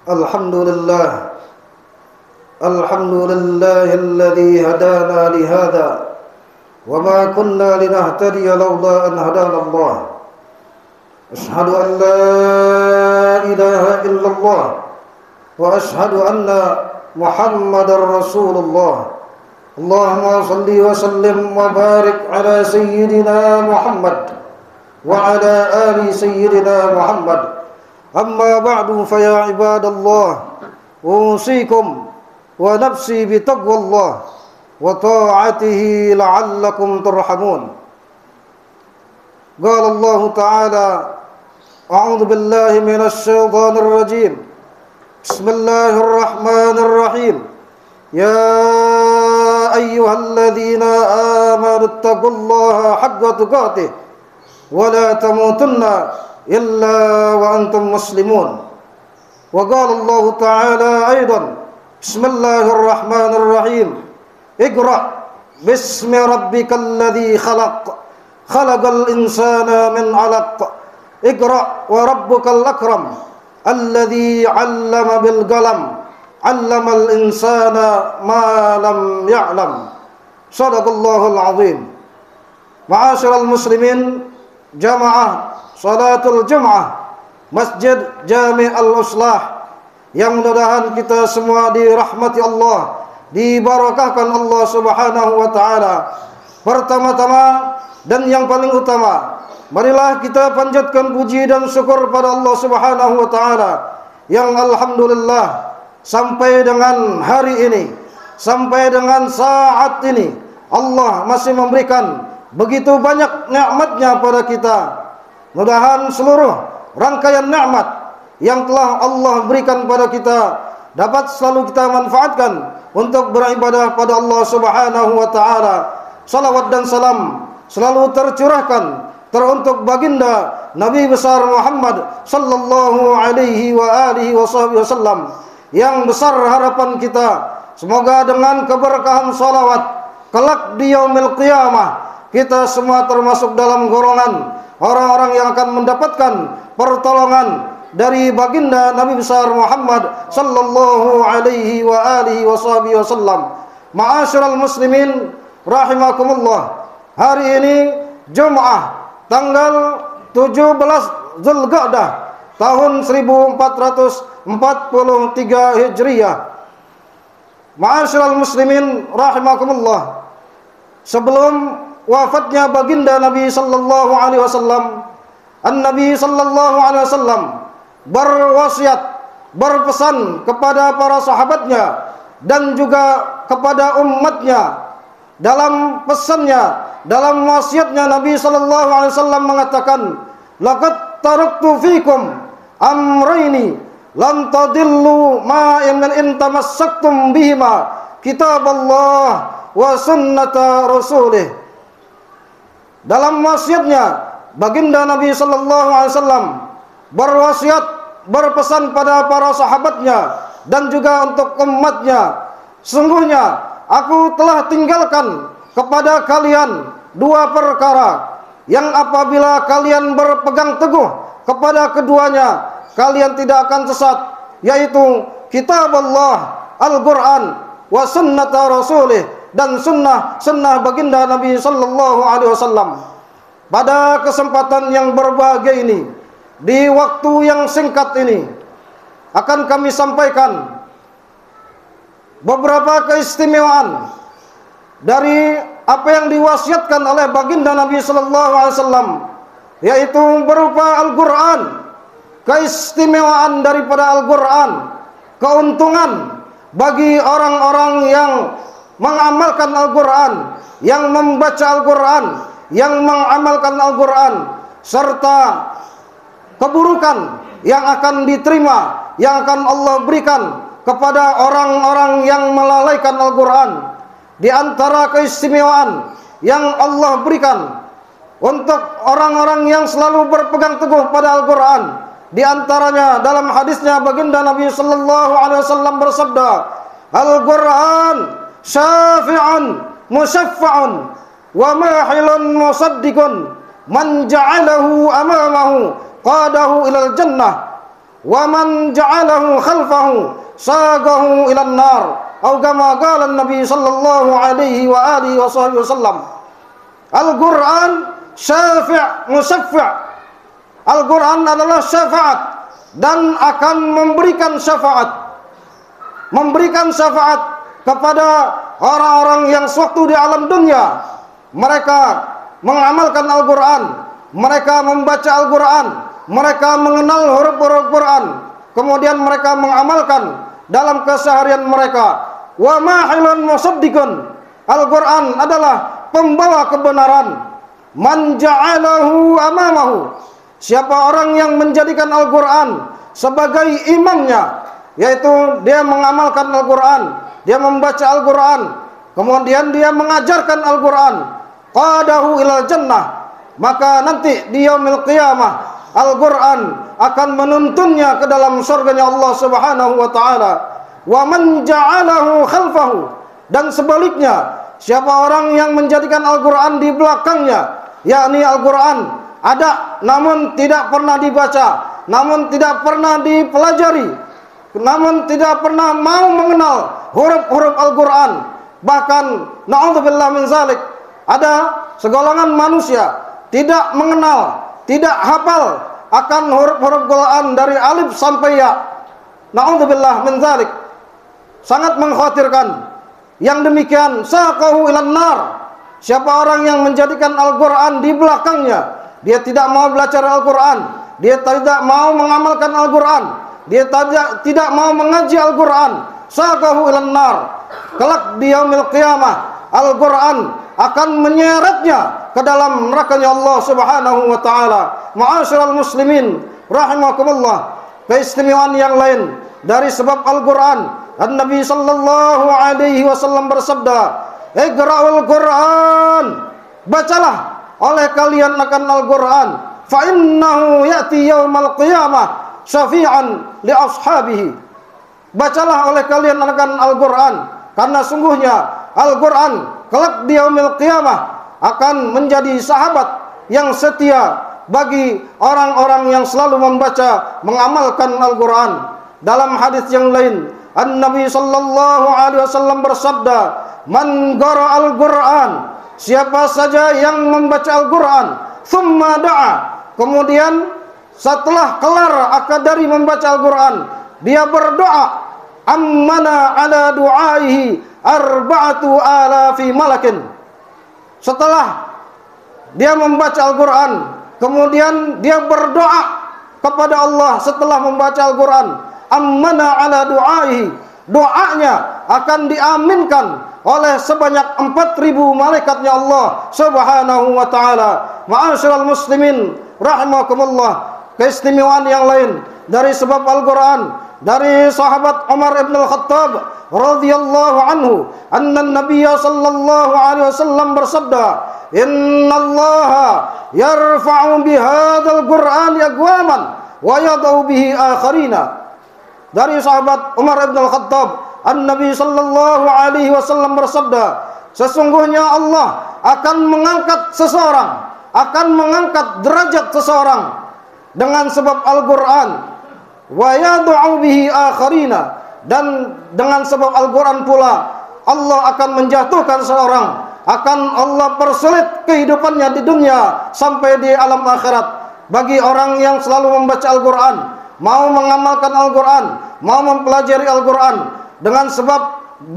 Alhamdulillah. Alhamdulillahilladzi hadana lihada wa ma kunna linahtadiya laula an hadana Allah. Ashhadu an la ilaha illallah wa ashhadu anna Muhammadar Rasulullah. Allahumma salli wa sallim wa barik ala sayyidina Muhammad wa ala ali sayyidina Muhammad. Amma ba'du fa ya ibadallah, usikum wa nafsi bi taqwallah wa ta'atihi la'allakum turhamun. Qala Allah ta'ala, a'udzu billahi minasy syaithanir rajim. Bismillahirrahmanirrahim. Ya ayyuhalladzina amanu taqullaha haqqa tuqatih wa la tamutunna illa wa antum muslimun. Wa qala Allah ta'ala aidan, bismillahirrahmanirrahim. Iqra bismi rabbikal ladzi khalaq, khalaqal insana min 'alaq. Iqra wa rabbukal akram, alladzi 'allama bil qalam, 'allamal insana ma lam ya'lam. Shadaqallahul 'azim. Ma'asyiral muslimin, jamaah salatul Jum'ah Masjid Jami' Al-Islah, yang mudah-mudahan kita semua dirahmati Allah, dibarakahkan Allah Subhanahu wa taala. Pertama-tama dan yang paling utama, marilah kita panjatkan puji dan syukur pada Allah Subhanahu wa taala yang alhamdulillah sampai dengan hari ini, sampai dengan saat ini, Allah masih memberikan begitu banyak nikmat-Nya pada kita. Mudah-mudahan seluruh rangkaian nikmat yang telah Allah berikan pada kita dapat selalu kita manfaatkan untuk beribadah pada Allah Subhanahu wa taala. Salawat dan salam selalu tercurahkan teruntuk baginda Nabi besar Muhammad sallallahu alaihi wa alihi wasallam, yang besar harapan kita semoga dengan keberkahan salawat kelak di yaumil qiyamah kita semua termasuk dalam golongan orang-orang yang akan mendapatkan pertolongan dari baginda Nabi besar Muhammad sallallahu alaihi wa alihi wasallam. Ma'asyiral muslimin rahimakumullah. Hari ini Jumat tanggal 17 Zulqa'dah tahun 1443 Hijriah. Ma'asyiral muslimin rahimakumullah. Sebelum wafatnya baginda Nabi sallallahu alaihi wasallam, An-Nabi sallallahu alaihi wasallam berwasiat, berpesan kepada para sahabatnya dan juga kepada umatnya. Dalam pesannya, dalam wasiatnya, Nabi sallallahu alaihi wasallam mengatakan, laqad taraktu fikum amrayni lan tadillu ma in tamassaktum bihima, kitaballah wa sunnata rasulih. Dalam wasiatnya, baginda Nabi sallallahu alaihi wasallam berwasiat, berpesan pada para sahabatnya dan juga untuk umatnya, sungguhnya aku telah tinggalkan kepada kalian dua perkara yang apabila kalian berpegang teguh kepada keduanya, kalian tidak akan sesat, yaitu kitab Allah, Al-Quran, wa sunnata rasulih, dan sunnah baginda Nabi sallallahu alaihi wasallam. Pada kesempatan yang berbahagia ini, di waktu yang singkat ini, akan kami sampaikan beberapa keistimewaan dari apa yang diwasiatkan oleh baginda Nabi sallallahu alaihi wasallam, yaitu berupa Al-Quran, keistimewaan daripada Al-Quran, keuntungan bagi orang-orang yang mengamalkan Al-Quran, yang membaca Al-Quran, yang mengamalkan Al-Quran, serta keburukan yang akan diterima, yang akan Allah berikan kepada orang-orang yang melalaikan Al-Quran. Di antara keistimewaan yang Allah berikan untuk orang-orang yang selalu berpegang teguh pada Al-Quran, di antaranya dalam hadisnya baginda Nabi sallallahu alaihi wasallam bersabda, Al-Quran syafi'un musyaffa'un wa mahilun musaddiqun man ja'alahu amamahu qadahu ilal jannah wa man ja'alahu khalfahu sagahu ila an-nar, atau kama qala Nabi sallallahu alaihi wa alihi wasallam. Al-Qur'an syafi' musaffi'. Al-Qur'an adalah syafaat dan akan memberikan syafaat. Memberikan syafaat kepada orang-orang yang sewaktu di alam dunia mereka mengamalkan Al-Qur'an, mereka membaca Al-Qur'an, mereka mengenal huruf-huruf Quran, kemudian mereka mengamalkan dalam keseharian mereka. Wa mahilun musaddiqun. Al-Qur'an adalah pembawa kebenaran. Man ja'alahu amamahu. Siapa orang yang menjadikan Al-Qur'an sebagai imamnya, yaitu dia mengamalkan Al-Qur'an, dia membaca Al-Qur'an, kemudian dia mengajarkan Al-Qur'an, qadahu ilal jannah, maka nanti di yaumil qiyamah Al-Qur'an akan menuntunnya ke dalam surganya Allah Subhanahu wa taala. Wa man ja'alahu khalfahu, dan sebaliknya, siapa orang yang menjadikan Al-Qur'an di belakangnya, yakni Al-Qur'an ada namun tidak pernah dibaca, namun tidak pernah dipelajari, namun tidak pernah mau mengenal huruf-huruf Al-Qur'an, bahkan na'udzubillah min zalik, ada segolongan manusia tidak mengenal, tidak hafal akan huruf-huruf Quran dari alif sampai ya. Na'udzubillah min zalik. Sangat mengkhawatirkan. Yang demikian saqahu ilan nar. Siapa orang yang menjadikan Al-Qur'an di belakangnya, dia tidak mau belajar Al-Qur'an, dia tidak mau mengamalkan Al-Qur'an, dia tidak mau mengaji Al-Qur'an, saqahu ilan nar. Kelak di yaumil qiyamah Al-Qur'an akan menyeretnya ke dalam nerakanya Allah Subhanahu wa taala. Ma'asyiral muslimin rahimakumullah. Keistimewaan yang lain dari sebab Al-Qur'an, Nabi sallallahu alaihi wasallam bersabda, "Iqra'ul Qur'an." Bacalah oleh kalian akan Al-Qur'an, fa innahu ya'ti yaumal qiyamah syafi'an li ashabihi. Bacalah oleh kalian akan Al-Qur'an, karena sungguhnya Al-Qur'an kelak di yaumil qiyamah akan menjadi sahabat yang setia bagi orang-orang yang selalu membaca, mengamalkan Al-Qur'an. Dalam hadis yang lain, An-Nabi sallallahu alaihi wasallam bersabda, "Man qara'al Qur'an." Siapa saja yang membaca Al-Qur'an, thumma da'a, kemudian setelah kelar dari membaca Al-Qur'an, dia berdoa, ammana ala du'aihi arba'atu alafi malakin. Setelah dia membaca Al-Qur'an, kemudian dia berdoa kepada Allah setelah membaca Al-Qur'an, ammana ala du'aihi, doanya akan diaminkan oleh sebanyak 4.000 malaikatnya Allah Subhanahu wa taala. Ma'asyiral muslimin rahimakumullah. Keistimewaan yang lain dari sebab Al-Qur'an, dari sahabat Umar ibn al-Khattab radhiyallahu anhu, anna Nabiy sallallahu alaihi wasallam bersabda, "Innallaha yarfa'u bihadzal Qur'ani aqwaman wa yad'u bihi akharina." Dari sahabat Umar ibn al-Khattab, An-Nabi sallallahu alaihi wasallam bersabda, sesungguhnya Allah akan mengangkat seseorang, akan mengangkat derajat seseorang dengan sebab Al-Qur'an, wa yad'u bihi akharina, dan dengan sebab Al-Qur'an pula Allah akan menjatuhkan seseorang, akan Allah persulit kehidupannya di dunia sampai di alam akhirat. Bagi orang yang selalu membaca Al-Qur'an, mau mengamalkan Al-Qur'an, mau mempelajari Al-Qur'an, dengan sebab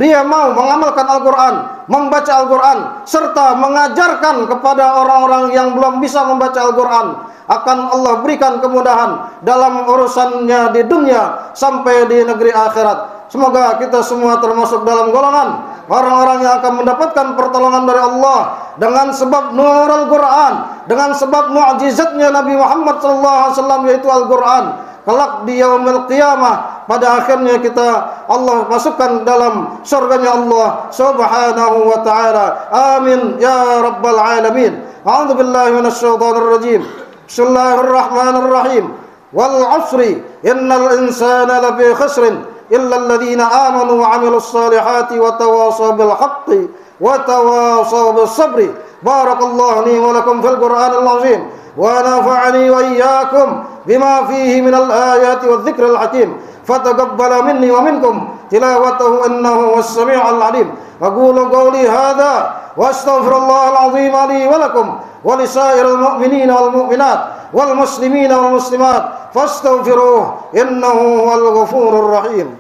dia mau mengamalkan Al-Qur'an, membaca Al-Qur'an, serta mengajarkan kepada orang-orang yang belum bisa membaca Al-Qur'an, akan Allah berikan kemudahan dalam urusannya di dunia sampai di negeri akhirat. Semoga kita semua termasuk dalam golongan orang-orang yang akan mendapatkan pertolongan dari Allah dengan sebab nur Al-Qur'an, dengan sebab mukjizatnya Nabi Muhammad SAW, yaitu Al-Qur'an. Kelak di yaumil qiyamah, pada akhirnya kita Allah masukkan dalam surganya Allah Subhanahu wa ta'ala. Amin ya rabbal alamin. A'udzu billahi minasy syaithanir rajim. Bismillahirrahmanirrahim. Wal 'asri innal insana lafi khusrin illa alladhina amanu wa 'amilus salihati wa tawasaw bil haqqi وتواصوا بالصبر. بارك الله لي ولكم في القرآن العظيم ونفعني وإياكم بما فيه من الآيات والذكر الحكيم، فتقبل مني ومنكم تلاوته إنه هو السميع العليم. أقول قولي هذا وأستغفر الله العظيم لي ولكم ولسائر المؤمنين والمؤمنات والمسلمين والمسلمات فاستغفروه إنه هو الغفور الرحيم.